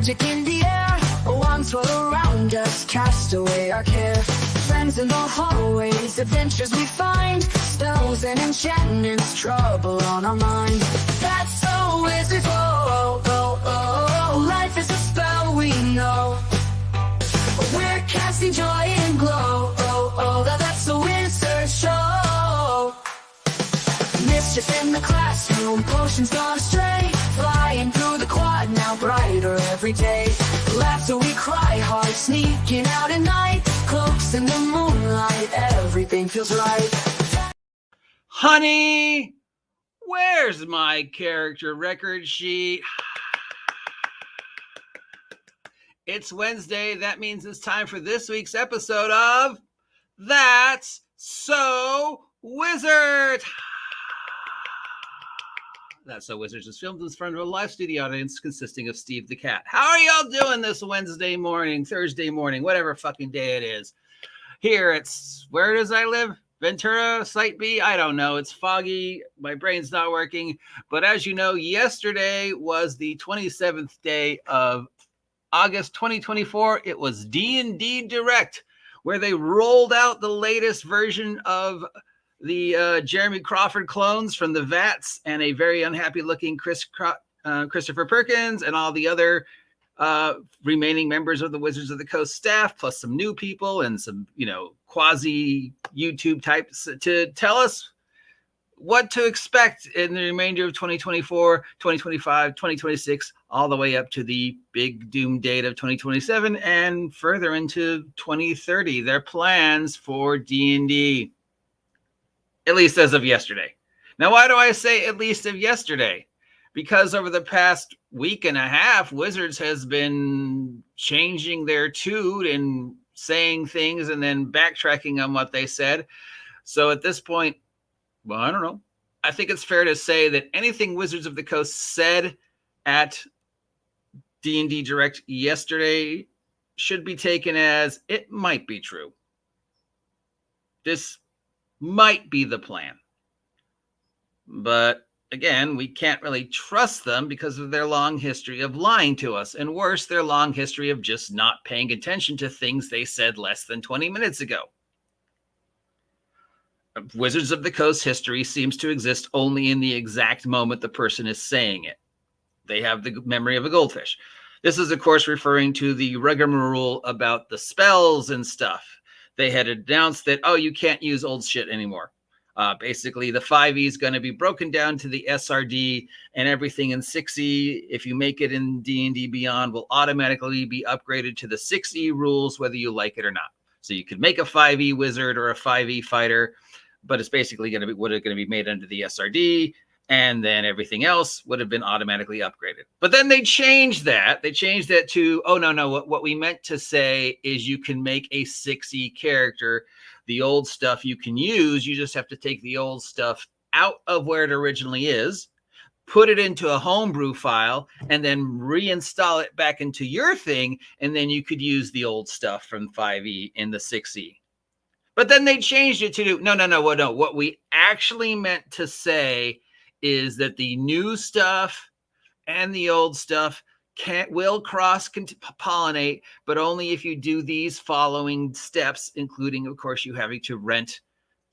magic in the air, wands swirl around us, cast away our care. Friends in the hallways, adventures we find, spells and enchantments, trouble on our mind. That's a wizard, oh, oh, oh, oh. Life is a spell we know. We're casting joy and glow, oh, oh. That's a wizard show. Mischief in the classroom, potions gone astray, flying through the quad, now brighter every day. Laughter we cry hard, sneaking out at night, cloaks in the moonlight, everything feels right. Honey, where's my character record sheet? It's Wednesday. That means it's time for this week's episode of That's So Wizard. That's So Wizards is filmed in front of a live studio audience consisting of Steve the Cat. How are y'all doing this Wednesday morning, Thursday morning, whatever fucking day it is? Here it's, where does I live? Ventura, Site B? I don't know. It's foggy. My brain's not working. But as you know, yesterday was the 27th day of August 2024. It was D&D Direct, where they rolled out the latest version of the Jeremy Crawford clones from the Vats and a very unhappy looking Christopher Perkins and all the other remaining members of the Wizards of the Coast staff, plus some new people and some, quasi YouTube types to tell us what to expect in the remainder of 2024, 2025, 2026, all the way up to the big doom date of 2027 and further into 2030. Their plans for D&D. At least as of yesterday. Now, why do I say at least of yesterday? Because over the past week and a half, Wizards has been changing their tune and saying things and then backtracking on what they said. So at this point, well, I don't know. I think it's fair to say that anything Wizards of the Coast said at D&D Direct yesterday should be taken as it might be true. This might be the plan. But again, we can't really trust them because of their long history of lying to us. And worse, their long history of just not paying attention to things they said less than 20 minutes ago. Wizards of the Coast history seems to exist only in the exact moment the person is saying it. They have the memory of a goldfish. This is, of course, referring to the rigmarole about the spells and stuff. They had announced that, oh, you can't use old shit anymore. Basically, the 5e is going to be broken down to the SRD, and everything in 6e, if you make it in D&D Beyond, will automatically be upgraded to the 6e rules, whether you like it or not. So you could make a 5e wizard or a 5e fighter, but it's basically going to be made under the SRD, and then everything else would have been automatically upgraded. But then they changed that. They changed that to, oh, no. What we meant to say is you can make a 6e character. The old stuff you can use. You just have to take the old stuff out of where it originally is, put it into a homebrew file, and then reinstall it back into your thing. And then you could use the old stuff from 5e in the 6e. But then they changed it to, no. What we actually meant to say is that the new stuff and the old stuff will cross-pollinate, but only if you do these following steps, including, of course, you having to rent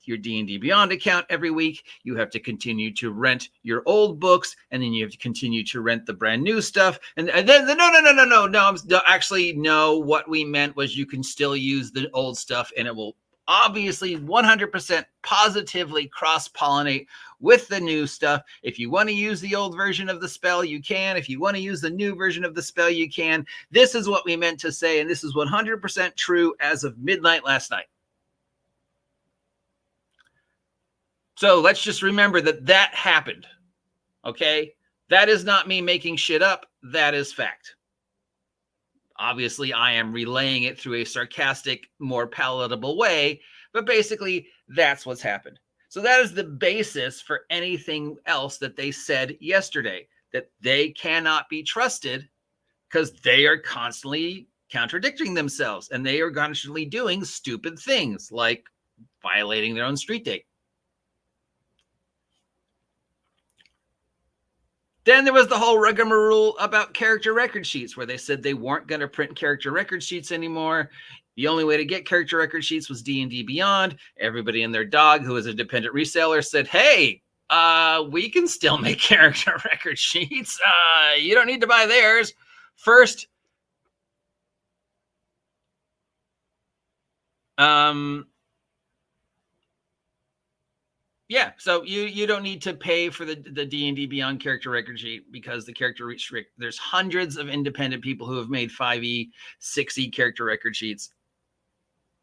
your D&D Beyond account every week. You have to continue to rent your old books, and then you have to continue to rent the brand new stuff. And then, no. Actually, no, what we meant was you can still use the old stuff, and it will obviously 100% positively cross-pollinate with the new stuff. If you want to use the old version of the spell, you can. If you want to use the new version of the spell, you can. This is what we meant to say, and this is 100% true as of midnight last night. So let's just remember that happened, okay? That is not me making shit up. That is fact. Obviously, I am relaying it through a sarcastic, more palatable way, but basically, that's what's happened. So that is the basis for anything else that they said yesterday, that they cannot be trusted because they are constantly contradicting themselves, and they are constantly doing stupid things like violating their own street date. Then there was the whole rigmarole about character record sheets, where they said they weren't going to print character record sheets anymore. The only way to get character record sheets was D&D Beyond. Everybody and their dog, who was a dependent reseller, said, hey, we can still make character record sheets. You don't need to buy theirs. First, yeah, so you don't need to pay for the D&D Beyond character record sheet, because the character restrict, there's hundreds of independent people who have made 5e, 6e character record sheets.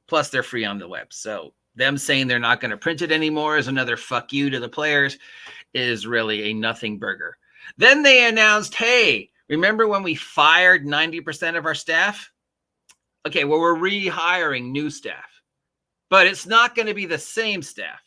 Plus, they're free on the web. So them saying they're not going to print it anymore is another fuck you to the players, is really a nothing burger. Then they announced, hey, remember when we fired 90% of our staff? Okay, well, we're rehiring new staff, but it's not going to be the same staff.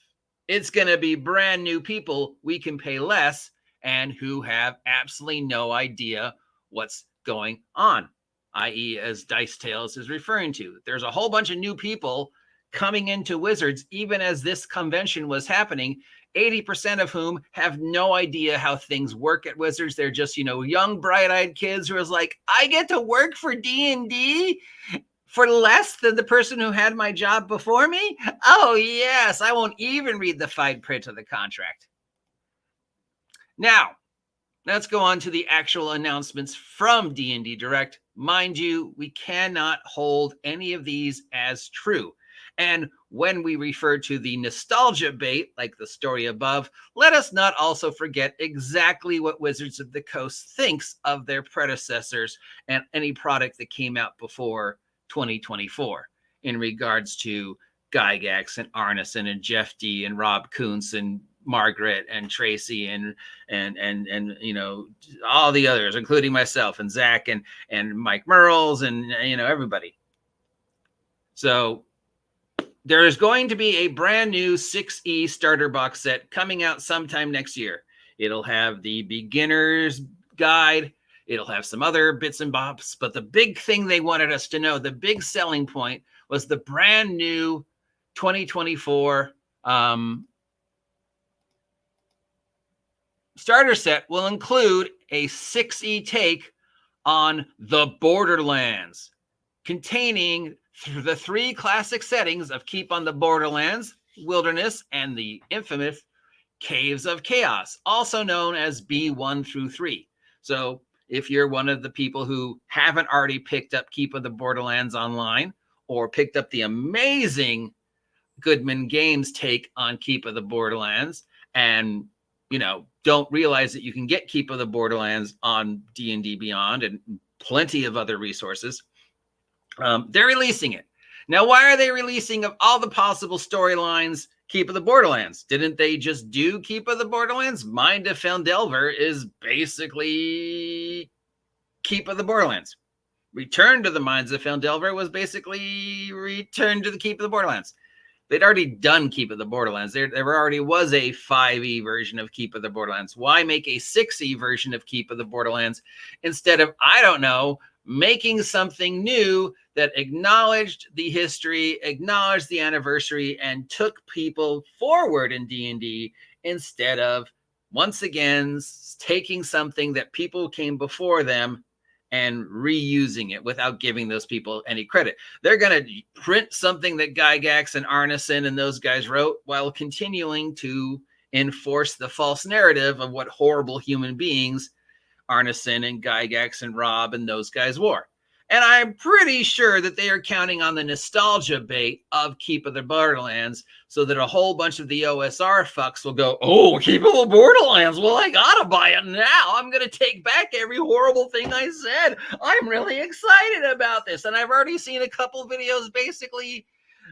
It's going to be brand new people we can pay less and who have absolutely no idea what's going on, i.e. as Dice Tales is referring to. There's a whole bunch of new people coming into Wizards, even as this convention was happening, 80% of whom have no idea how things work at Wizards. They're just, young, bright-eyed kids who is like, I get to work for D&D for less than the person who had my job before me? Oh, yes, I won't even read the fine print of the contract. Now, let's go on to the actual announcements from D&D Direct. Mind you, we cannot hold any of these as true. And when we refer to the nostalgia bait, like the story above, let us not also forget exactly what Wizards of the Coast thinks of their predecessors and any product that came out before 2024 in regards to Gygax and Arneson and Jeff D and Rob Kuntz and Margaret and Tracy and all the others, including myself and Zach and Mike Merles and everybody. So there is going to be a brand new 6E starter box set coming out sometime next year. It'll have the beginner's guide. It'll have some other bits and bobs, but the big thing they wanted us to know, the big selling point, was the brand new 2024 starter set will include a 6E take on the Borderlands, containing the 3 classic settings of Keep on the Borderlands, Wilderness, and the infamous Caves of Chaos, also known as B1 through 3. So if you're one of the people who haven't already picked up Keep of the Borderlands online, or picked up the amazing Goodman Games take on Keep of the Borderlands, and don't realize that you can get Keep of the Borderlands on D&D Beyond and plenty of other resources, they're releasing it. Now, why are they releasing, of all the possible storylines, Keep of the Borderlands? Didn't they just do Keep of the Borderlands? Mind of Fandelver is basically Keep of the Borderlands. Return to the Mines of Fandelver was basically Return to the Keep of the Borderlands. They'd already done Keep of the Borderlands. There already was a 5e version of Keep of the Borderlands. Why make a 6e version of Keep of the Borderlands instead of, I don't know, making something new that acknowledged the history, acknowledged the anniversary, and took people forward in D&D instead of, once again, taking something that people came before them and reusing it without giving those people any credit. They're going to print something that Gygax and Arneson and those guys wrote while continuing to enforce the false narrative of what horrible human beings Arneson and Gygax and Rob and those guys were. And I'm pretty sure that they are counting on the nostalgia bait of Keep of the Borderlands so that a whole bunch of the OSR fucks will go, oh, Keep of the Borderlands. Well, I gotta buy it now. I'm going to take back every horrible thing I said. I'm really excited about this. And I've already seen a couple videos basically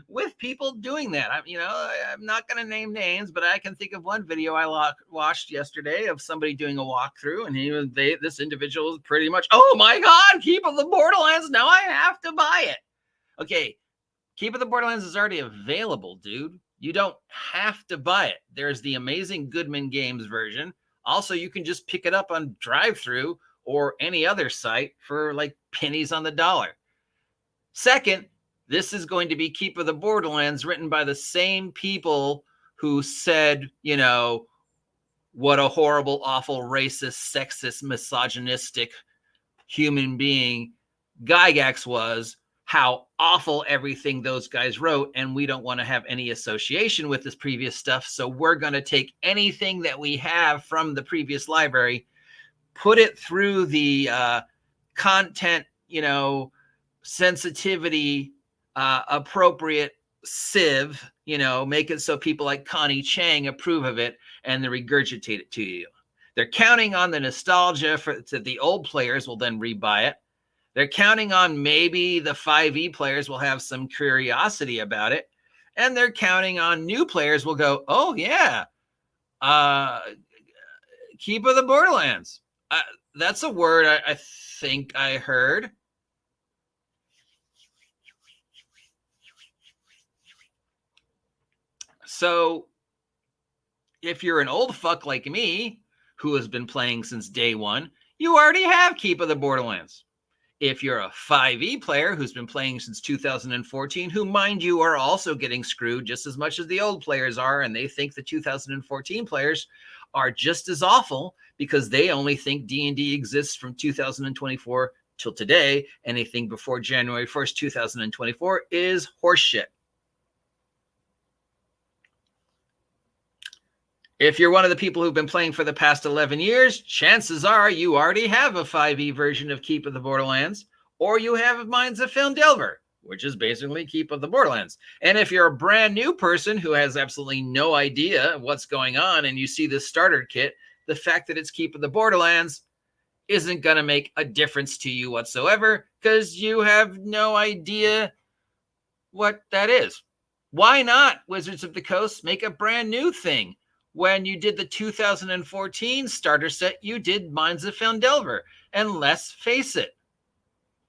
with people doing that. I'm not going to name names, but I can think of one video I watched yesterday of somebody doing a walkthrough, and this individual is pretty much, oh my God, Keep of the Borderlands, now I have to buy it. Okay, Keep of the Borderlands is already available, dude. You don't have to buy it. There's the amazing Goodman Games version. Also, you can just pick it up on drive-thru or any other site for like pennies on the dollar. Second, this is going to be Keep of the Borderlands written by the same people who said, what a horrible, awful, racist, sexist, misogynistic human being Gygax was, how awful everything those guys wrote, and we don't want to have any association with this previous stuff, so we're going to take anything that we have from the previous library, put it through the content, sensitivity, appropriate sieve, make it so people like Connie Chang approve of it, and then regurgitate it to you. They're counting on the nostalgia that the old players will then rebuy it. They're counting on maybe the 5e players will have some curiosity about it. And they're counting on new players will go, oh, yeah, Keep of the Borderlands. That's a word I think I heard. So if you're an old fuck like me, who has been playing since day one, you already have Keep of the Borderlands. If you're a 5e player who's been playing since 2014, who, mind you, are also getting screwed just as much as the old players are, and they think the 2014 players are just as awful because they only think D&D exists from 2024 till today. Anything before January 1st, 2024 is horseshit. If you're one of the people who've been playing for the past 11 years, chances are you already have a 5e version of Keep of the Borderlands, or you have Mines of Phandelver, which is basically Keep of the Borderlands. And if you're a brand new person who has absolutely no idea what's going on and you see this starter kit, the fact that it's Keep of the Borderlands isn't going to make a difference to you whatsoever because you have no idea what that is. Why not, Wizards of the Coast, make a brand new thing? When you did the 2014 starter set, you did Mines of Phandelver. And let's face it,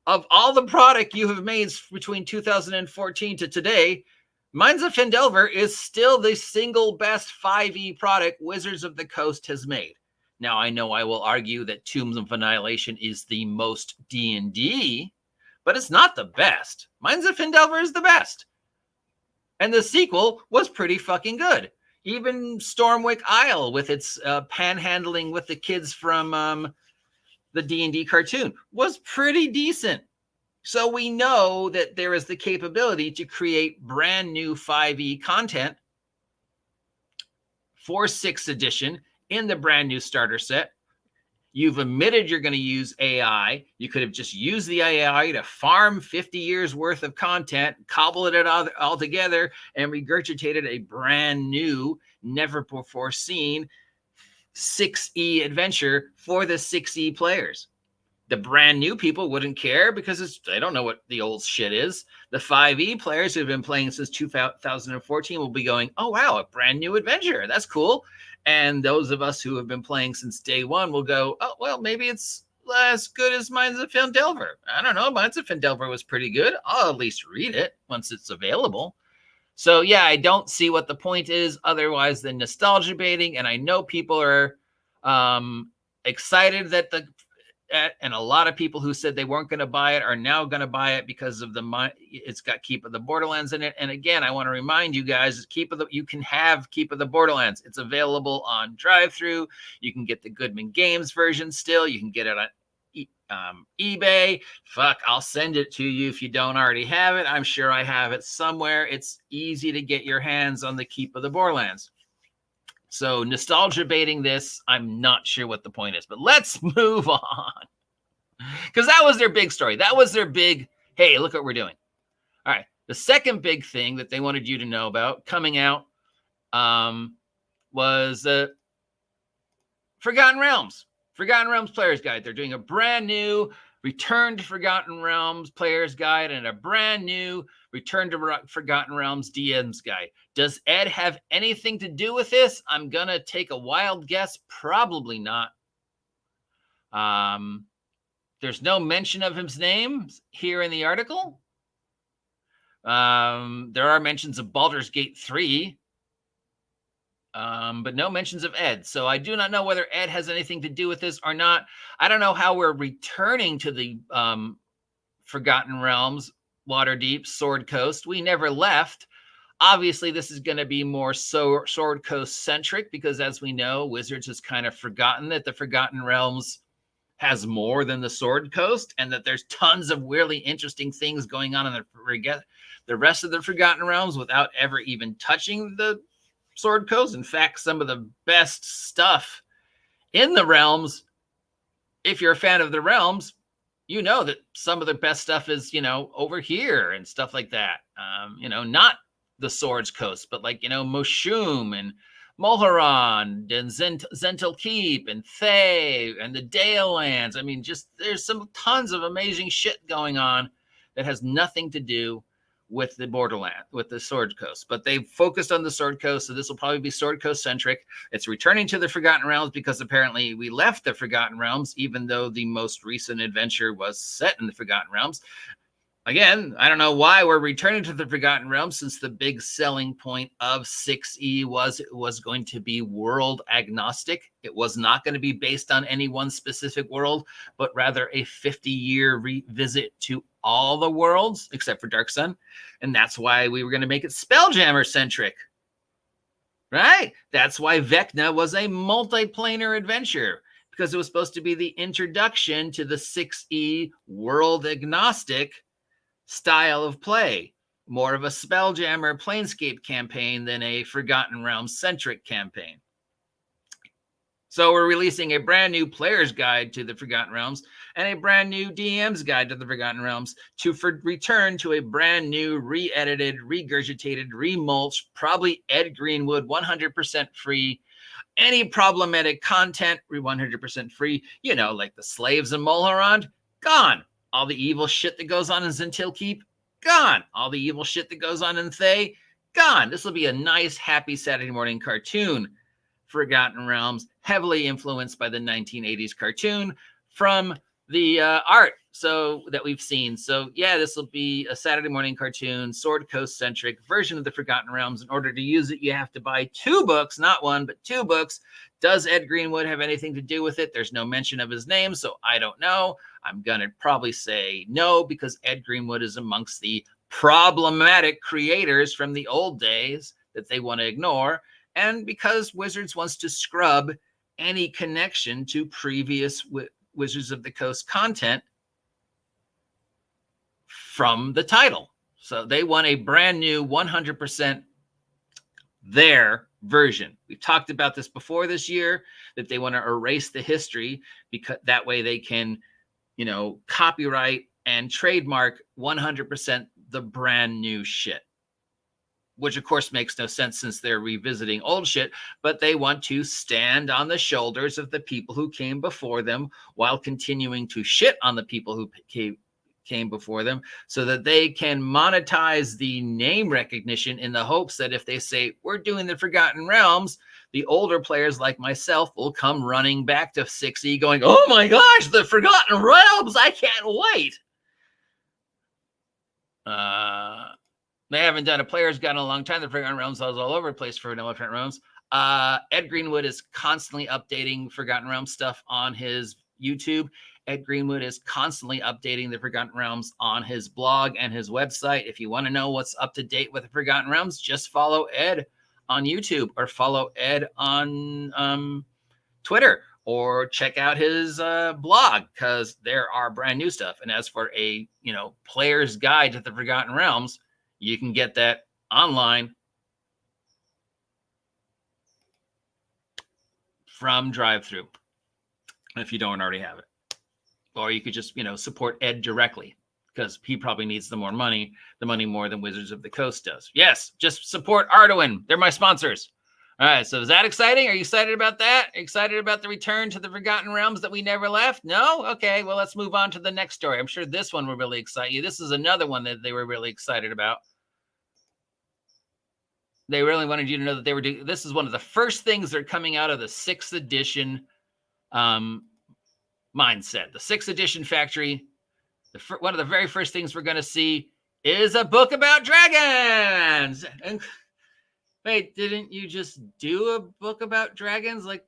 of all the product you have made between 2014 to today, Mines of Phandelver is still the single best 5e product Wizards of the Coast has made. Now, I know I will argue that Tombs of Annihilation is the most D&D, but it's not the best. Mines of Phandelver is the best. And the sequel was pretty fucking good. Even Stormwick Isle with its panhandling with the kids from the D&D cartoon was pretty decent. So we know that there is the capability to create brand new 5e content for 6th edition in the brand new starter set. You've admitted you're going to use AI. You could have just used the AI to farm 50 years worth of content, cobbled it all together, and regurgitated a brand new, never before seen 6e adventure for the 6e players. The brand new people wouldn't care because they don't know what the old shit is. The 5e players who have been playing since 2014 will be going, oh, wow, a brand new adventure. That's cool. And those of us who have been playing since day one will go, oh, well, maybe it's as good as Mines of Phandelver. I don't know. Mines of Phandelver was pretty good. I'll at least read it once it's available. So, yeah, I don't see what the point is otherwise than nostalgia baiting. And I know people are excited that and a lot of people who said they weren't going to buy it are now going to buy it because of it's got Keep of the Borderlands in it. And again, I want to remind you guys, you can have Keep of the Borderlands. It's available on drive-thru. You can get the Goodman Games version still. You can get it on eBay. Fuck, I'll send it to you if you don't already have it. I'm sure I have it somewhere. It's easy to get your hands on the Keep of the Borderlands. So nostalgia baiting this, I'm not sure what the point is, but let's move on. Because that was their big story. That was their big, hey, look what we're doing. All right. The second big thing that they wanted you to know about coming out was Forgotten Realms. Forgotten Realms Player's Guide. They're doing a brand new Return to Forgotten Realms Player's Guide and a brand new Return to Forgotten Realms DM's Guide. Does Ed have anything to do with this? I'm going to take a wild guess. Probably not. There's no mention of his name here in the article. There are mentions of Baldur's Gate 3. But no mentions of Ed. So I do not know whether Ed has anything to do with this or not. I don't know how we're returning to the Forgotten Realms, Waterdeep, Sword Coast. We never left. Obviously, this is going to be more Sword Coast centric because, as we know, Wizards has kind of forgotten that the Forgotten Realms has more than the Sword Coast, and that there's tons of really interesting things going on in the rest of the Forgotten Realms without ever even touching the Sword Coast. In fact, some of the best stuff in the realms, if you're a fan of the realms, you know that some of the best stuff is, over here and stuff like that. Not the Swords Coast, but like, Moshum and Mulheron and Zental Keep and Thay and the Dale Lands. I mean, just there's tons of amazing shit going on that has nothing to do with the Borderland, with the Sword Coast. But they've focused on the Sword Coast, so this will probably be Sword Coast centric. It's returning to the Forgotten Realms because apparently we left the Forgotten Realms, even though the most recent adventure was set in the Forgotten Realms. Again, I don't know why we're returning to the Forgotten Realms, since the big selling point of 6E was it was going to be world agnostic. It was not going to be based on any one specific world, but rather a 50-year revisit to all the worlds except for Dark Sun. And that's why we were going to make it Spelljammer centric, right? That's why Vecna was a multiplanar adventure, because it was supposed to be the introduction to the 6E world agnostic style of play, more of a Spelljammer Planescape campaign than a Forgotten Realms centric campaign. So we're releasing a brand new player's guide to the Forgotten Realms and a brand new DM's guide to the Forgotten Realms to return to a brand new, re-edited, regurgitated, remulched, probably Ed Greenwood, 100% free, any problematic content, 100% free, like the slaves in Mulheron, gone. All the evil shit that goes on in Zentil Keep, gone. All the evil shit that goes on in Thay, gone. This will be a nice, happy Saturday morning cartoon. Forgotten Realms, heavily influenced by the 1980s cartoon from the art that we've seen. So yeah, this will be a Saturday morning cartoon, Sword Coast centric version of the Forgotten Realms. In order to use it, you have to buy 2 books, not 1, but 2 books. Does Ed Greenwood have anything to do with it? There's no mention of his name, so I don't know. I'm going to probably say no, because Ed Greenwood is amongst the problematic creators from the old days that they want to ignore, and because Wizards wants to scrub any connection to previous Wizards of the Coast content from the title. So they want a brand new 100% their version. We've talked about this before this year, that they want to erase the history, because that way they can, copyright and trademark 100% the brand new shit, which of course makes no sense since they're revisiting old shit, but they want to stand on the shoulders of the people who came before them while continuing to shit on the people who came before them, so that they can monetize the name recognition, in the hopes that if they say, we're doing the Forgotten Realms, the older players like myself will come running back to 6E going, oh my gosh, the Forgotten Realms, I can't wait. They haven't done a player's guide in a long time. The Forgotten Realms was all over the place for Elephant Realms. Ed Greenwood is constantly updating Forgotten Realms stuff on his YouTube. Ed Greenwood is constantly updating the Forgotten Realms on his blog and his website. If you want to know what's up to date with the Forgotten Realms, just follow Ed on YouTube, or follow Ed on Twitter, or check out his blog, because there are brand new stuff. And as for a player's guide to the Forgotten Realms, you can get that online from DriveThru if you don't already have it. Or you could just, support Ed directly, because he probably needs the money more than Wizards of the Coast does. Yes, just support Arduin. They're my sponsors. All right, so is that exciting? Are you excited about that? Excited about the return to the Forgotten Realms that we never left? No? Okay, well, let's move on to the next story. I'm sure this one will really excite you. This is another one that they were really excited about. They really wanted you to know that they were doing, this is one of the first things that are coming out of the 6th edition mindset. The 6th edition factory, one of the very first things we're going to see is a book about dragons. And wait, didn't you just do a book about dragons like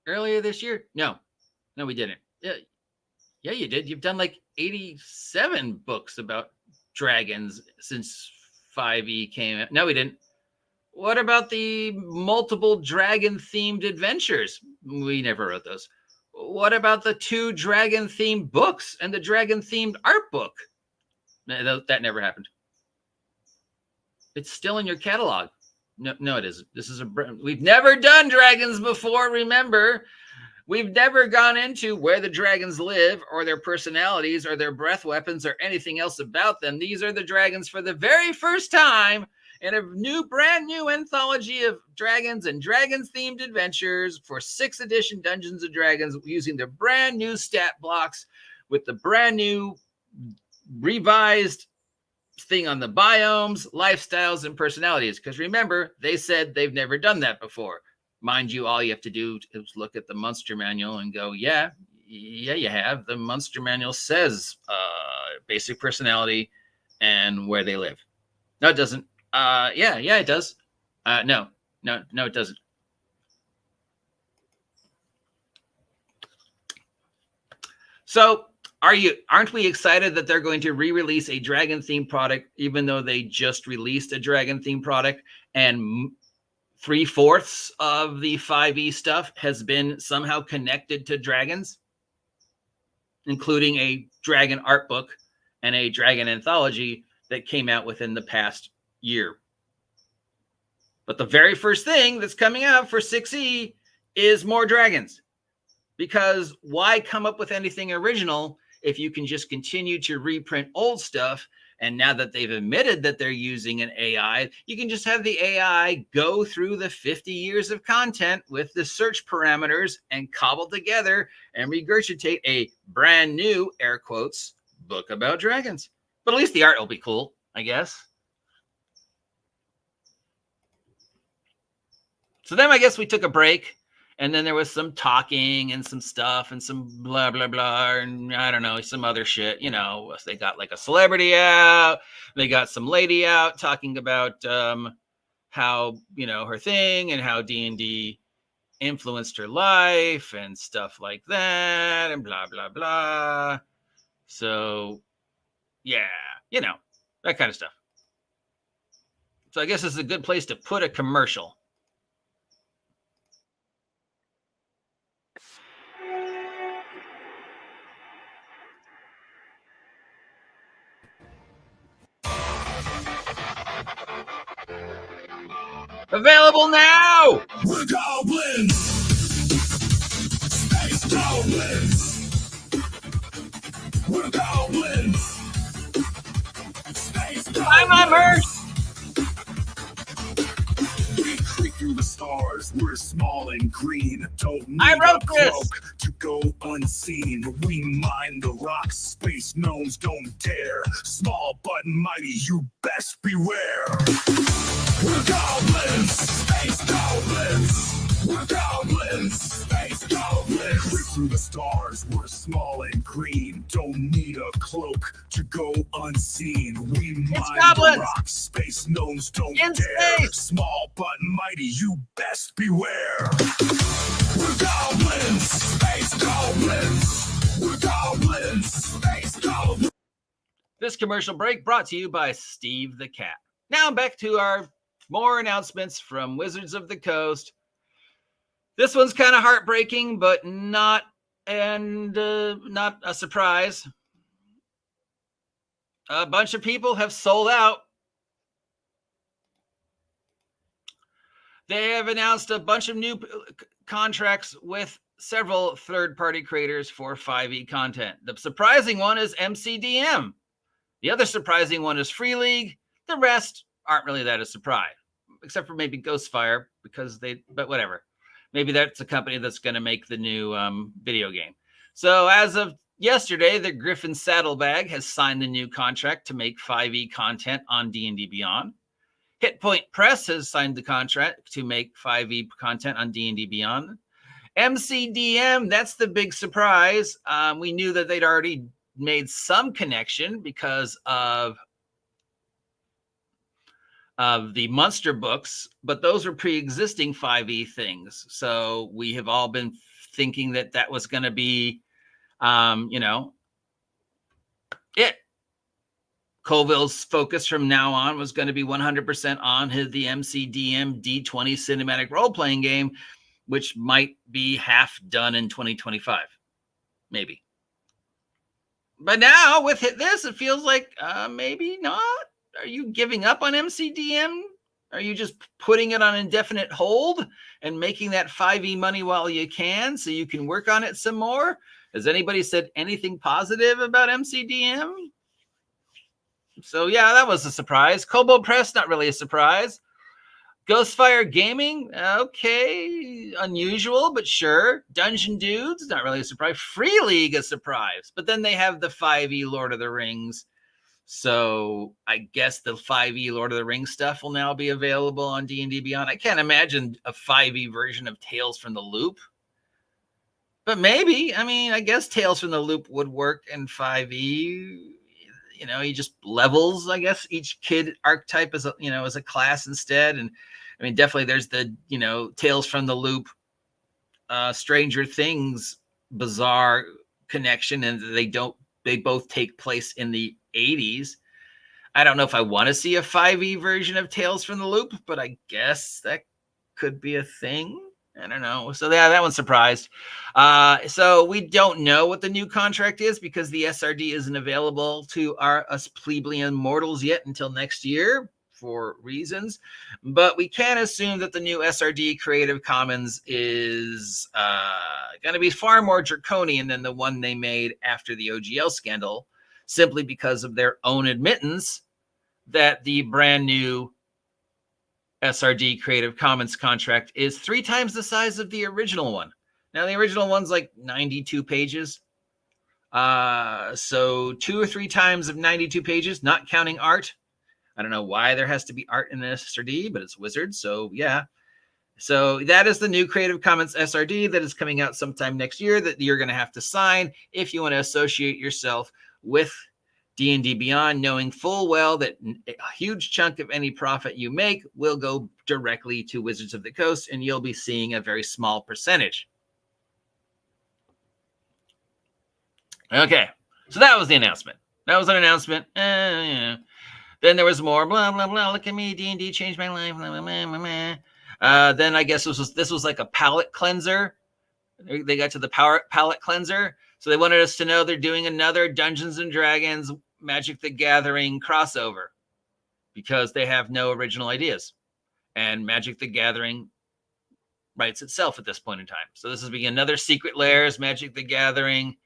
earlier this year? No, we didn't. Yeah, you did. You've done like 87 books about dragons since 5e came out. No, we didn't. What about the multiple dragon-themed adventures? We never wrote those. What about the 2 dragon-themed books and the dragon-themed art book? That never happened. It's still in your catalog. No, it isn't. This is we've never done dragons before, remember. We've never gone into where the dragons live or their personalities or their breath weapons or anything else about them. These are the dragons for the very first time in a brand new anthology of dragons and dragons-themed adventures for 6th edition Dungeons and Dragons using the brand new stat blocks with the brand new revised thing on the biomes, lifestyles, and personalities. Because remember, they said they've never done that before. Mind you, all you have to do is look at the monster manual and go, yeah, you have. The monster manual says basic personality and where they live. No, it doesn't. Yeah, it does. No, it doesn't. So aren't we excited that they're going to re-release a dragon themed product, even though they just released a dragon themed product and 3/4 of the 5e stuff has been somehow connected to dragons, including a dragon art book and a dragon anthology that came out within the past year. But the very first thing that's coming out for 6e is more dragons. Because why come up with anything original if you can just continue to reprint old stuff? And now that they've admitted that they're using an AI, you can just have the AI go through the 50 years of content with the search parameters and cobble together and regurgitate a brand new, air quotes, book about dragons. But at least the art will be cool, I guess. So then I guess we took a break. And then there was some talking and some stuff and some blah, blah, blah. And I don't know, some other shit. You know, they got like a celebrity out. They got some lady out talking about how, you know, her thing and how D&D influenced her life and stuff like that and blah, blah, blah. So, yeah, you know, that kind of stuff. So I guess this is a good place to put a commercial. Available now! We're goblins! Space goblins! We're goblins! Space goblins! Buy my merch! We creep through the stars, we're small and green. Don't need I wrote a this! cloak to go unseen. We mine the rocks, space gnomes don't dare. Small but mighty, you best beware. We're goblins, space goblins. We're goblins, space goblins. Creep through the stars, we're small and green. Don't need a cloak to go unseen. We mine the rocks, space gnomes don't dare. Space. Small but mighty, you best beware. We're goblins, space goblins. We're goblins, space goblins. This commercial break brought to you by Steve the Cat. Now back to our more announcements from Wizards of the Coast. This one's kind of heartbreaking, but not a surprise. A bunch of people have sold out. They have announced a bunch of new contracts with several third-party creators for 5e content. The surprising one is MCDM. The other surprising one is Free League. The rest aren't really that a surprise, except for maybe Ghostfire, but whatever. Maybe that's a company that's going to make the new video game. So as of yesterday, the Griffin Saddlebag has signed the new contract to make 5e content on D&D Beyond. Hit Point Press has signed the contract to make 5e content on D&D Beyond. MCDM, that's the big surprise. We knew that they'd already made some connection because of the monster books, but those were pre-existing 5e things. So we have all been thinking that that was going to be, it. Colville's focus from now on was going to be 100% on the MCDM D20 cinematic role-playing game, which might be half done in 2025, maybe. But now with this, it feels like maybe not. Are you giving up on MCDM? Are you just putting it on indefinite hold and making that 5e money while you can so you can work on it some more? Has anybody said anything positive about MCDM? So yeah, that was a surprise. Kobold Press, not really a surprise. Ghostfire Gaming, okay, unusual, but sure. Dungeon Dudes, not really a surprise. Free League, a surprise. But then they have the 5e Lord of the Rings. So I guess the 5e Lord of the Rings stuff will now be available on D&D Beyond. I can't imagine a 5e version of Tales from the Loop. But maybe, I mean, I guess Tales from the Loop would work in 5e. You know, he just levels, I guess, each kid archetype as a, you know, as a class instead. And I mean, definitely there's the, you know, Tales from the Loop, Stranger Things bizarre connection, and they both take place in the 80s. I don't know if I want to see a 5e version of Tales from the Loop, but I guess that could be a thing. I don't know. So yeah, that one's surprised. So we don't know what the new contract is because the SRD isn't available to us plebeian mortals yet until next year for reasons. But we can assume that the new SRD Creative Commons is going to be far more draconian than the one they made after the OGL scandal, simply because of their own admittance that the brand new SRD Creative Commons contract is 3 times the size of the original one. Now, the original one's like 92 pages. So 2 or 3 times of 92 pages, not counting art. I don't know why there has to be art in the SRD, but it's Wizards. So yeah. So that is the new Creative Commons SRD that is coming out sometime next year that you're going to have to sign if you want to associate yourself with D&D Beyond, knowing full well that a huge chunk of any profit you make will go directly to Wizards of the Coast, and you'll be seeing a very small percentage. Okay, so that was the announcement. That was an announcement. Yeah. Then there was more, blah, blah, blah, look at me, D&D changed my life, blah, blah, blah, blah, blah. Then I guess this was like a palette cleanser. They got to the palette cleanser. So they wanted us to know they're doing another Dungeons and Dragons Magic the Gathering crossover because they have no original ideas. And Magic the Gathering writes itself at this point in time. So this is being another Secret Lairs, Magic the Gathering,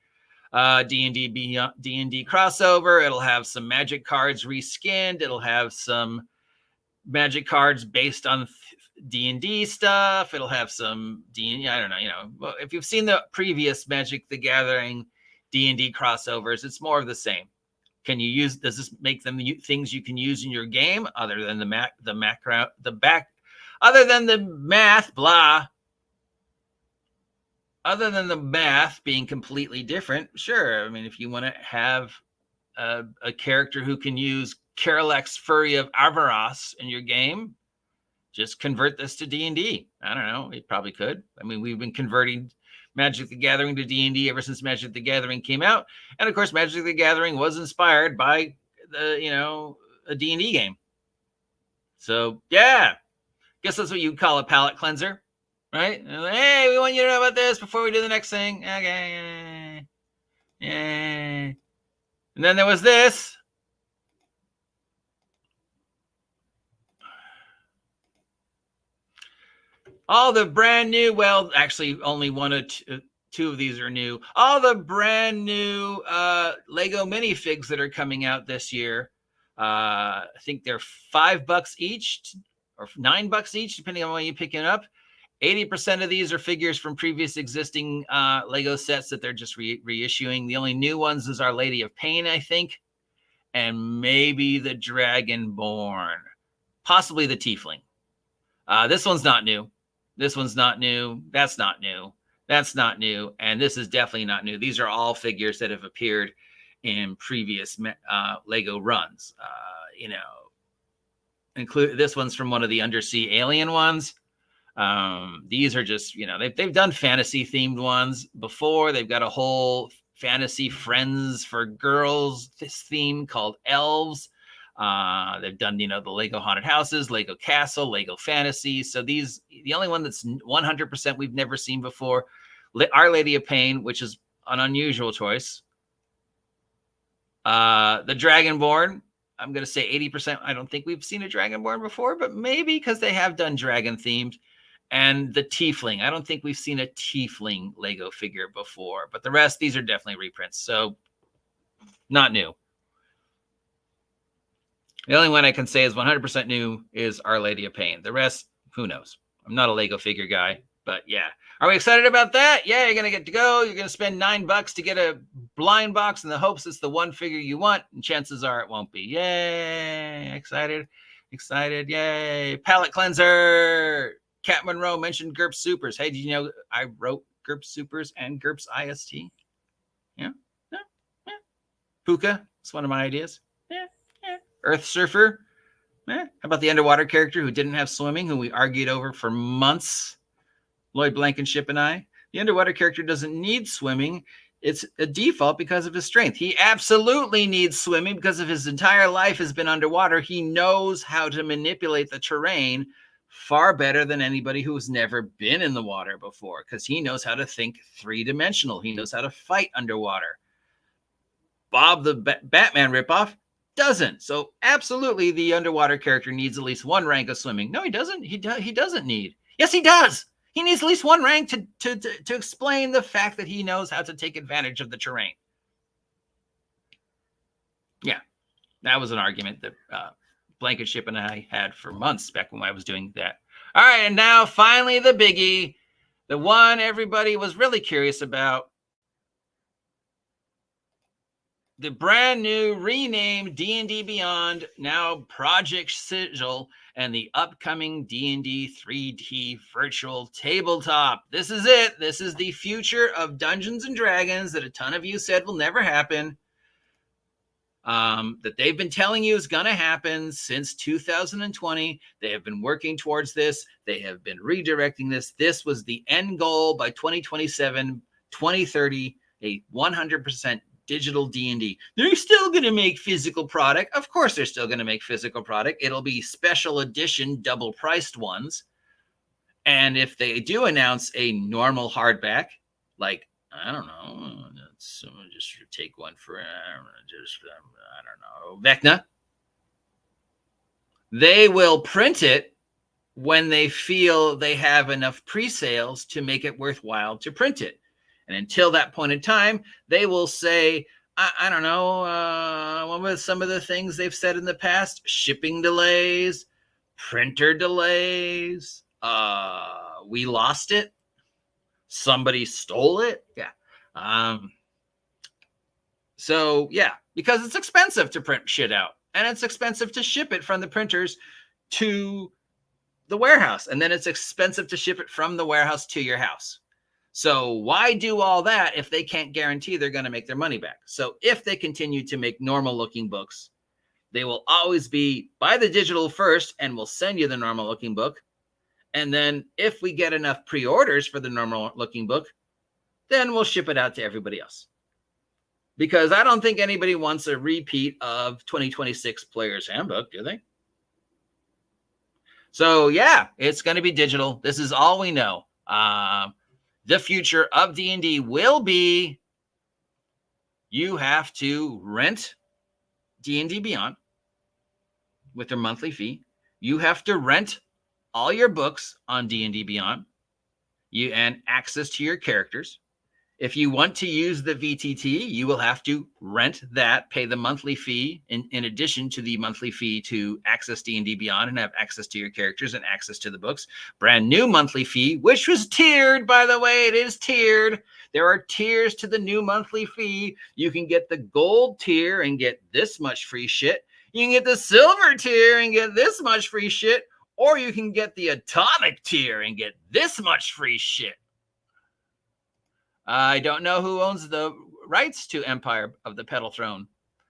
D&D Beyond, D&D crossover. It'll have some Magic cards reskinned. It'll have some Magic cards based on D&D stuff. It'll have some D&D, I don't know, you know, if you've seen the previous Magic the Gathering D&D crossovers, it's more of the same. Does this make them things you can use in your game other than other than the math, blah, other than the math being completely different? Sure. I mean, if you want to have a character who can use Karalex Fury of Avaros in your game, just convert this to D&D. I don't know. It probably could. I mean, we've been converting Magic the Gathering to D&D ever since Magic the Gathering came out. And of course, Magic the Gathering was inspired by a D&D game. So yeah, guess that's what you'd call a palette cleanser, right? Hey, we want you to know about this before we do the next thing. Okay. Yeah. And then there was this. All the brand new, well, actually only one or two of these are new. All the brand new Lego minifigs that are coming out this year. I think they're $5 each or $9 each, depending on when you pick it up. 80% of these are figures from previous existing Lego sets that they're just reissuing. The only new ones is Our Lady of Pain, I think, and maybe the Dragonborn, possibly the Tiefling. This one's not new. This one's not new. That's not new. That's not new. And this is definitely not new. These are all figures that have appeared in previous Lego runs. Include this one's from one of the Undersea Alien ones. These are just, they've done fantasy themed ones before. They've got a whole fantasy friends for girls, this theme called Elves. They've done, the Lego Haunted Houses, Lego Castle, Lego Fantasy. So the only one that's 100% we've never seen before, Our Lady of Pain, which is an unusual choice. The Dragonborn, I'm going to say 80%. I don't think we've seen a Dragonborn before, but maybe because they have done dragon themed. And the Tiefling. I don't think we've seen a Tiefling Lego figure before, but the rest, these are definitely reprints. So not new. The only one I can say is 100% new is Our Lady of Pain. The rest, who knows? I'm not a Lego figure guy, but yeah. Are we excited about that? Yeah, you're going to get to go. You're going to spend $9 to get a blind box in the hopes it's the one figure you want, and chances are it won't be. Yay. Excited. Yay. Palette cleanser. Cat Monroe mentioned GURPS Supers. Hey, did you know I wrote GURPS Supers and GURPS IST? Yeah. Puka, it's one of my ideas. Yeah. Earth Surfer. How about the underwater character who didn't have swimming, who we argued over for months? Lloyd Blankenship and I. The underwater character doesn't need swimming. It's a default because of his strength. He absolutely needs swimming because of his entire life has been underwater. He knows how to manipulate the terrain far better than anybody who's never been in the water before, because he knows how to think three-dimensional. He knows how to fight underwater. Bob the Batman ripoff doesn't. So absolutely the underwater character needs at least one rank of swimming. No, he doesn't. He doesn't need. Yes, he does. He needs at least one rank to explain the fact that he knows how to take advantage of the terrain. Yeah, that was an argument that Blankenship and I had for months back when I was doing that. All right, and now finally the biggie, the one everybody was really curious about. The brand new renamed D&D Beyond, now Project Sigil, and the upcoming D&D 3D virtual tabletop. This is it. This is the future of Dungeons and Dragons that a ton of you said will never happen. That they've been telling you is going to happen since 2020. They have been working towards this. They have been redirecting this. This was the end goal by 2027, 2030, a 100% digital D&D. They're still going to make physical product. Of course, they're still going to make physical product. It'll be special edition, double priced ones. And if they do announce a normal hardback, like, I don't know, just take one for, Vecna. They will print it when they feel they have enough pre-sales to make it worthwhile to print it. And until that point in time, they will say, I don't know, what were some of the things they've said in the past? Shipping delays, printer delays, we lost it, somebody stole it. Yeah. So, yeah, because it's expensive to print shit out. And it's expensive to ship it from the printers to the warehouse. And then it's expensive to ship it from the warehouse to your house. So why do all that if they can't guarantee they're going to make their money back? So if they continue to make normal looking books, they will always be buy the digital first and we'll send you the normal looking book. And then if we get enough pre-orders for the normal looking book, then we'll ship it out to everybody else. Because I don't think anybody wants a repeat of 2026 Player's Handbook, do they? So yeah, it's going to be digital. This is all we know. The future of D&D will be you have to rent D&D Beyond with their monthly fee. You have to rent all your books on D&D Beyond and access to your characters. If you want to use the VTT, you will have to rent that, pay the monthly fee in addition to the monthly fee to access D&D Beyond and have access to your characters and access to the books. Brand new monthly fee, which was tiered, by the way. It is tiered. There are tiers to the new monthly fee. You can get the gold tier and get this much free shit. You can get the silver tier and get this much free shit. Or you can get the atomic tier and get this much free shit. I don't know who owns the rights to Empire of the Petal Throne.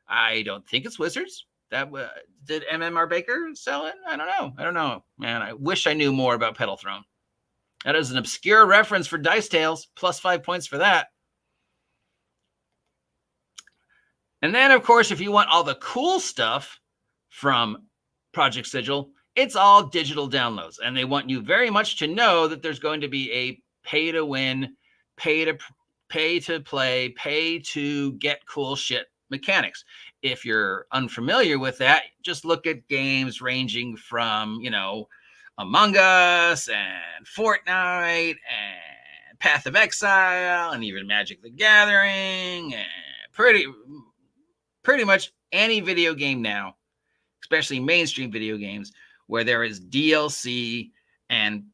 I don't think it's Wizards. Did MMR Baker sell it? I don't know. Man, I wish I knew more about Petal Throne. That is an obscure reference for Dice Tales. +5 points for that. And then, of course, if you want all the cool stuff from Project Sigil, it's all digital downloads. And they want you very much to know that there's going to be a pay to win, pay to play, pay to get cool shit mechanics. If you're unfamiliar with that, just look at games ranging from, you know, Among Us and Fortnite and Path of Exile and even Magic the Gathering and pretty much any video game now, especially mainstream video games, where there is DLC and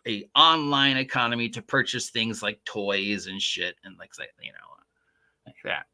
a online economy to purchase things like toys and shit and like that.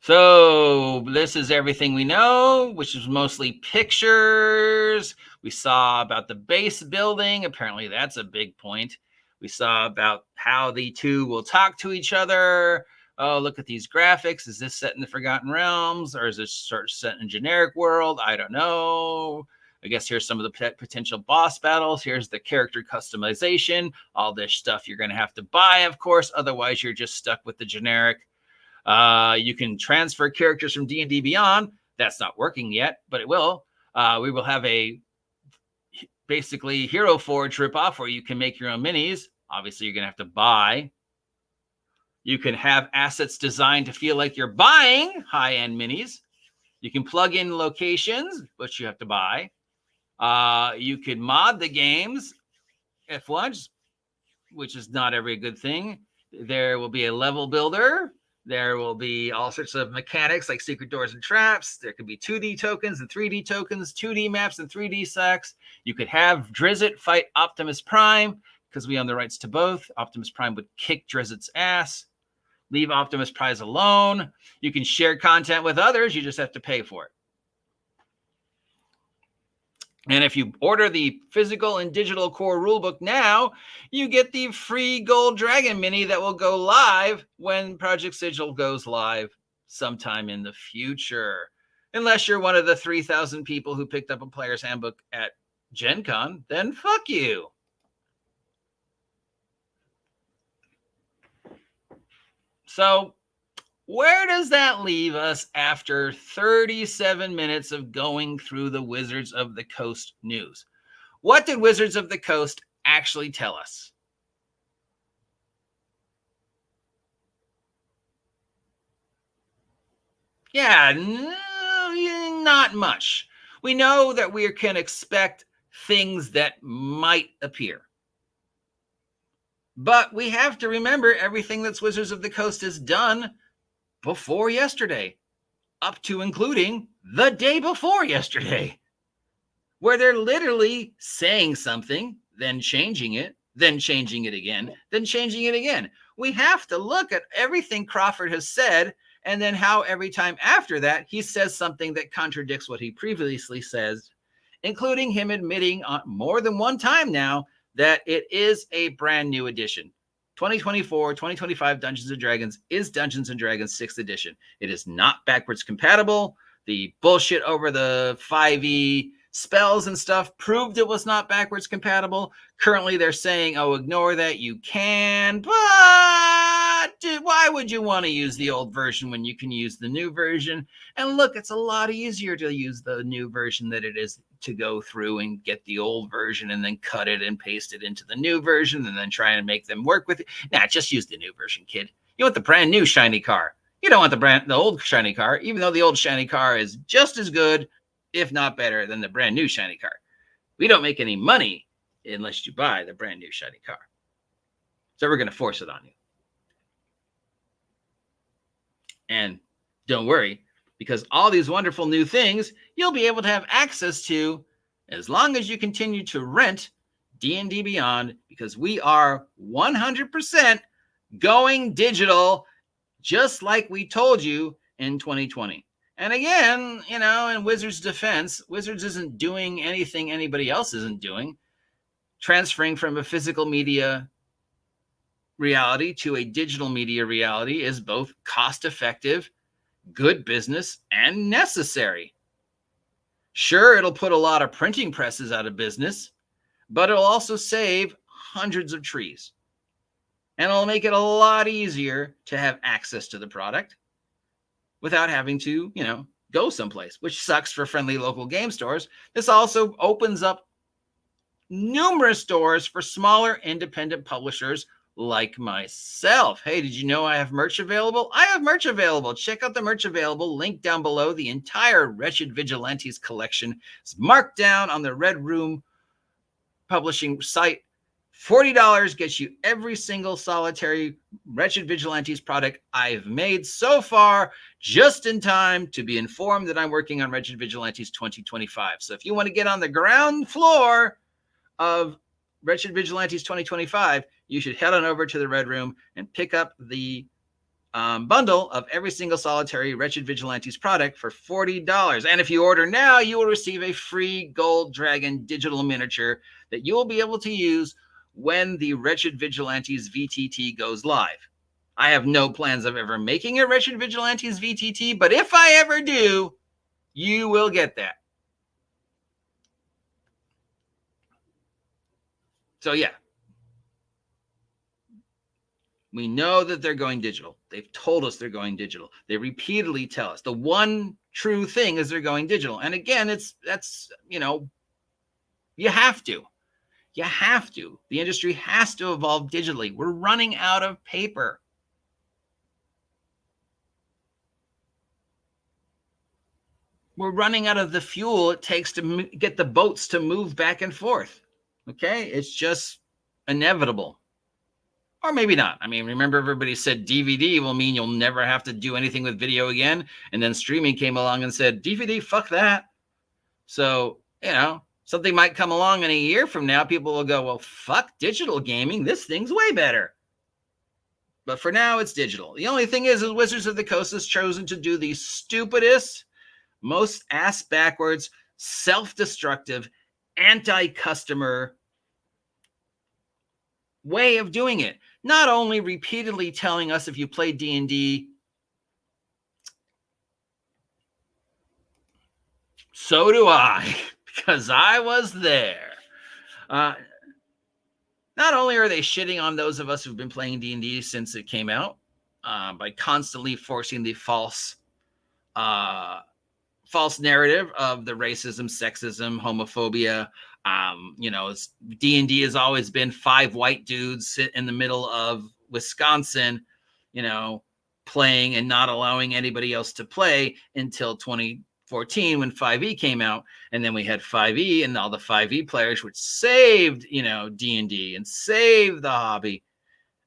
So this is everything we know, which is mostly pictures. We saw about the base building. Apparently that's a big point. We saw about how the two will talk to each other. Oh, look at these graphics. Is this set in the Forgotten Realms or is this set in a generic world? I don't know. I guess here's some of the potential boss battles. Here's the character customization. All this stuff you're going to have to buy, of course. Otherwise, you're just stuck with the generic. You can transfer characters from D&D Beyond. That's not working yet, but it will. We will have a basically Hero Forge ripoff where you can make your own minis. Obviously, you're going to have to buy. You can have assets designed to feel like you're buying high-end minis. You can plug in locations, which you have to buy. You can mod the games, F1s, which is not every good thing. There will be a level builder. There will be all sorts of mechanics like secret doors and traps. There could be 2D tokens and 3D tokens, 2D maps and 3D sacks. You could have Drizzt fight Optimus Prime because we own the rights to both. Optimus Prime would kick Drizzt's ass. Leave Optimus Prime alone. You can share content with others. You just have to pay for it. And if you order the physical and digital core rulebook now, you get the free gold dragon mini that will go live when Project Sigil goes live sometime in the future. Unless you're one of the 3,000 people who picked up a player's handbook at Gen Con, then fuck you. So where does that leave us after 37 minutes of going through the Wizards of the Coast news? What did Wizards of the Coast actually tell us? Yeah, not much. We know that we can expect things that might appear. But we have to remember everything that Wizards of the Coast has done before yesterday, up to including the day before yesterday, where they're literally saying something, then changing it again, then changing it again. We have to look at everything Crawford has said, and then how every time after that, he says something that contradicts what he previously says, including him admitting on more than one time now that it is a brand new edition. 2024-2025 Dungeons & Dragons is Dungeons & Dragons 6th edition. It is not backwards compatible. The bullshit over the 5e spells and stuff proved it was not backwards compatible. Currently, they're saying, oh, ignore that. You can, but why would you want to use the old version when you can use the new version? And look, it's a lot easier to use the new version than it is to go through and get the old version and then cut it and paste it into the new version and then try and make them work with it. Nah, just use the new version, kid. You want the brand new shiny car. You don't want the old shiny car, even though the old shiny car is just as good, if not better, than the brand new shiny car. We don't make any money unless you buy the brand new shiny car. So we're going to force it on you. And don't worry, because all these wonderful new things you'll be able to have access to as long as you continue to rent D&D Beyond, because we are 100% going digital, just like we told you in 2020. And again, you know, in Wizards' defense, Wizards isn't doing anything anybody else isn't doing. Transferring from a physical media reality to a digital media reality is both cost-effective, good business, and necessary. Sure, it'll put a lot of printing presses out of business, but it'll also save hundreds of trees. And it'll make it a lot easier to have access to the product. without having to, go someplace, which sucks for friendly local game stores. This also opens up numerous doors for smaller independent publishers like myself. Hey, did you know I have merch available? I have merch available. Check out the merch available. Link down below. The entire Wretched Vigilantes collection is marked down on the Red Room publishing site. $40 gets you every single solitary Wretched Vigilantes product I've made so far, just in time to be informed that I'm working on Wretched Vigilantes 2025. So if you want to get on the ground floor of Wretched Vigilantes 2025, you should head on over to the Red Room and pick up the bundle of every single solitary Wretched Vigilantes product for $40. And if you order now, you will receive a free gold dragon digital miniature that you will be able to use when the Wretched Vigilantes VTT goes live. I have no plans of ever making a Wretched Vigilantes VTT, but if I ever do, you will get that. So yeah, we know that they're going digital. They've told us they're going digital. They repeatedly tell us the one true thing is they're going digital. And again, that's you have to. You have to. The industry has to evolve digitally. We're running out of paper. We're running out of the fuel it takes to get the boats to move back and forth. Okay? It's just inevitable. Or maybe not. I mean, remember everybody said DVD will mean you'll never have to do anything with video again. And then streaming came along and said, DVD, fuck that. So, something might come along in a year from now. People will go, well, fuck digital gaming. This thing's way better. But for now, it's digital. The only thing is Wizards of the Coast has chosen to do the stupidest, most ass-backwards, self-destructive, anti-customer way of doing it. Not only repeatedly telling us if you play D&D, so do I, because I was there. Not only are they shitting on those of us who've been playing D&D since it came out by constantly forcing the false narrative of the racism, sexism, homophobia. D&D has always been 5 white dudes sit in the middle of Wisconsin, playing and not allowing anybody else to play until 2014 when 5e came out. And then we had 5e and all the 5e players, which saved, D&D and saved the hobby.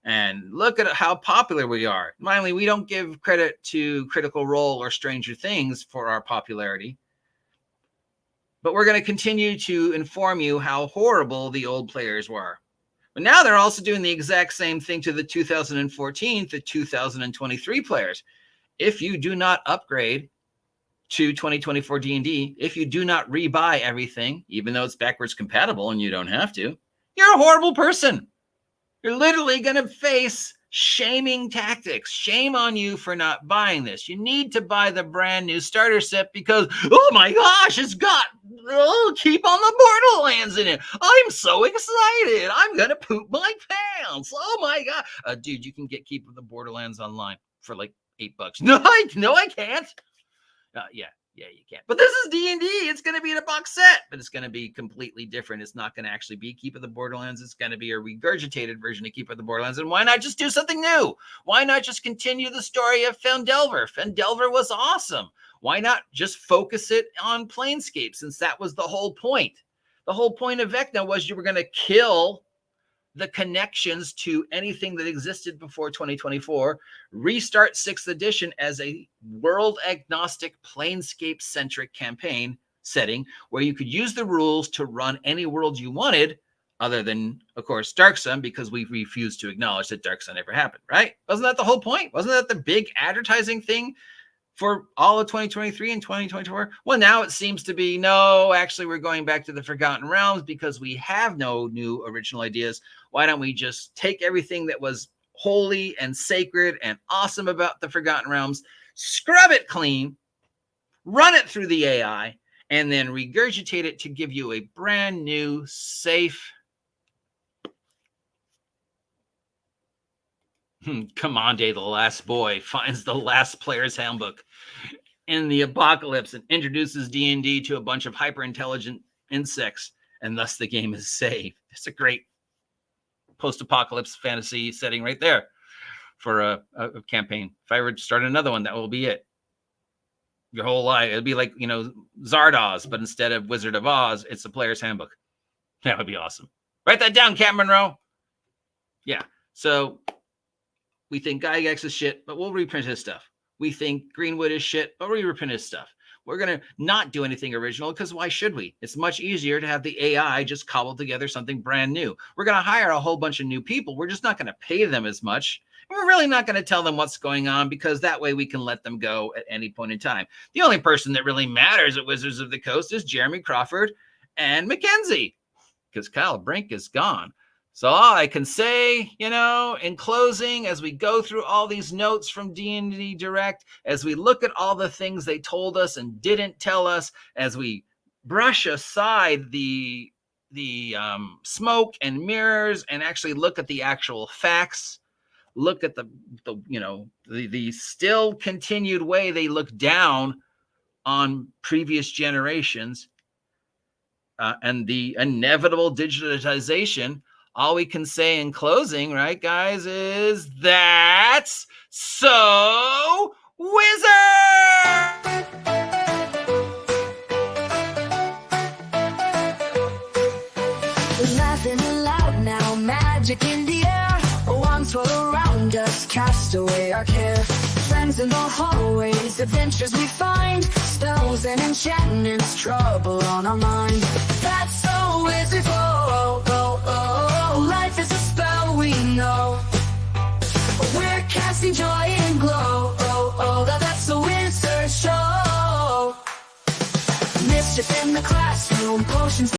And look at how popular we are. Finally, we don't give credit to Critical Role or Stranger Things for our popularity. But we're going to continue to inform you how horrible the old players were. But now they're also doing the exact same thing to the 2014 to 2023 players. If you do not upgrade to 2024 D&D, if you do not rebuy everything, even though it's backwards compatible and you don't have to, you're a horrible person. You're literally going to face shaming tactics. Shame on you for not buying this. You need to buy the brand new starter set because, oh my gosh, it's got Keep on the Borderlands in it. I'm so excited. I'm going to poop my pants. Oh my God. Dude, you can get Keep on the Borderlands online for like $8. No, I can't. Yeah, you can. But this is D&D. It's going to be in a box set, but it's going to be completely different. It's not going to actually be Keep of the Borderlands. It's going to be a regurgitated version of Keep of the Borderlands. And why not just do something new? Why not just continue the story of Fendelver? Fendelver was awesome. Why not just focus it on Planescape, since that was the whole point? The whole point of Vecna was you were going to kill the connections to anything that existed before 2024, restart 6th edition as a world agnostic Planescape centric campaign setting where you could use the rules to run any world you wanted, other than, of course, Dark Sun, because we refused to acknowledge that Dark Sun ever happened, right? Wasn't that the whole point? Wasn't that the big advertising thing for all of 2023 and 2024? Well, now it seems to be, no, actually, we're going back to the Forgotten Realms because we have no new original ideas. Why don't we just take everything that was holy and sacred and awesome about the Forgotten Realms, scrub it clean, run it through the AI, and then regurgitate it to give you a brand new, safe, Commande, the last boy, finds the last player's handbook in the apocalypse and introduces D&D to a bunch of hyper-intelligent insects, and thus the game is saved. It's a great post-apocalypse fantasy setting right there for a campaign. If I were to start another one, that will be it. Your whole life. It'd be like, Zardoz, but instead of Wizard of Oz, it's the player's handbook. That would be awesome. Write that down, Cameron Rowe. Yeah. So we think Gygax is shit, but we'll reprint his stuff. We think Greenwood is shit, but we'll reprint his stuff. We're going to not do anything original because why should we? It's much easier to have the AI just cobble together something brand new. We're going to hire a whole bunch of new people. We're just not going to pay them as much. We're really not going to tell them what's going on because that way we can let them go at any point in time. The only person that really matters at Wizards of the Coast is Jeremy Crawford and Mackenzie because Kyle Brink is gone. So all I can say, in closing, as we go through all these notes from D&D Direct, as we look at all the things they told us and didn't tell us, as we brush aside the smoke and mirrors and actually look at the actual facts, look at the still continued way they look down on previous generations and the inevitable digitization. All we can say in closing, right, guys, is that's so wizard! We're laughing aloud now, magic in the air. Wands roll around us, cast away our care. Friends in the hallways, adventures we find. Spells and enchantments, trouble on our mind. That's so wizard. Life is a spell we know. We're casting joy and glow. That's a wizard show. Mischief in the classroom, potions